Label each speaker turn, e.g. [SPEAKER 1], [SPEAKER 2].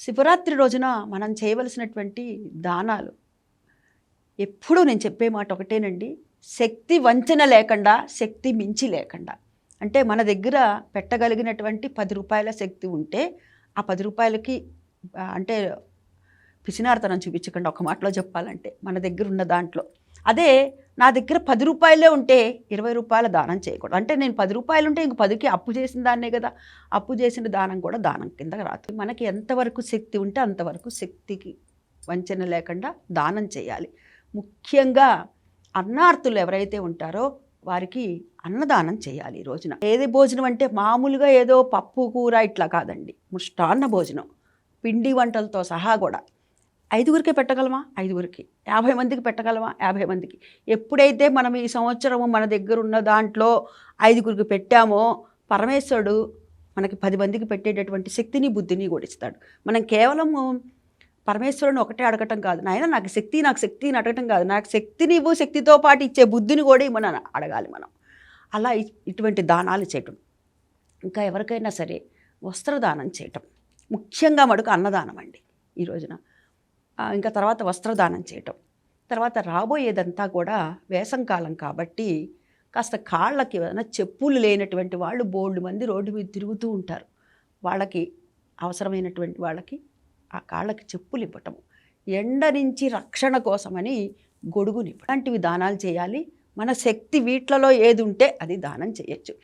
[SPEAKER 1] శివరాత్రి రోజున మనం చేయవలసినటువంటి దానాలు ఎప్పుడూ నేను చెప్పే మాట ఒకటేనండి. శక్తి వంచన లేకుండా, శక్తి మించి లేకుండా. అంటే మన దగ్గర పెట్టగలిగినటువంటి రూ. 10 శక్తి ఉంటే, ఆ రూ. 10కి అంటే పిసినారితనం చూపించకుండా ఒక మాటలో చెప్పాలంటే, మన దగ్గర ఉన్న దాంట్లో. అదే నా దగ్గర రూ. 10 ఉంటే రూ. 20 దానం చేయకూడదు. అంటే నేను రూ. 10 ఉంటే ఇంక 10కి అప్పు చేసిన దాన్నే కదా! అప్పు చేసిన దానం కూడా దానం కిందకి రాదు. మనకి ఎంతవరకు శక్తి ఉంటే అంతవరకు శక్తికి వంచన లేకుండా దానం చేయాలి. ముఖ్యంగా అన్నార్తులు ఎవరైతే ఉంటారో వారికి అన్నదానం చేయాలి ఈ రోజున. ఏది భోజనం అంటే మామూలుగా ఏదో పప్పు కూర ఇట్లా కాదండి. మృష్టాన్న భోజనం, పిండి వంటలతో సహా కూడా. 5గురికే పెట్టగలమా? 5గురికి. 50 మందికి పెట్టగలమా? 50 మందికి. ఎప్పుడైతే మనం ఈ సంవత్సరము మన దగ్గర ఉన్న దాంట్లో 5గురికి పెట్టామో, పరమేశ్వరుడు మనకి 10 మందికి పెట్టేటటువంటి శక్తిని, బుద్ధిని కూడా ఇస్తాడు. మనం కేవలము పరమేశ్వరుని ఒకటే అడగటం కాదు, నాయన నాకు శక్తి అని అడగటం కాదు, నాకు శక్తిని ఇవ్వు, శక్తితో పాటు ఇచ్చే బుద్ధిని కూడా ఇవ్వని అడగాలి మనం. అలా ఇటువంటి దానాలు చేయటం. ఇంకా ఎవరికైనా సరే వస్త్రదానం చేయటం, ముఖ్యంగా మటుకు అన్నదానం అండి ఈ రోజున. ఇంకా తర్వాత వస్త్రదానం చేయటం. తర్వాత రాబోయేదంతా కూడా వేసంకాలం కాబట్టి కాస్త కాళ్ళకి ఏదైనా చెప్పులు లేనటువంటి వాళ్ళు బోల్డు మంది రోడ్డు మీద తిరుగుతూ ఉంటారు. వాళ్ళకి అవసరమైనటువంటి వాళ్ళకి ఆ కాళ్ళకి చెప్పులు ఇవ్వటం, ఎండ నుంచి రక్షణ కోసమని గొడుగుని ఇవ్వటం, ఇలాంటివి దానాలు చేయాలి. మన శక్తి వీట్లలో ఏది ఉంటే అది దానం చేయొచ్చు.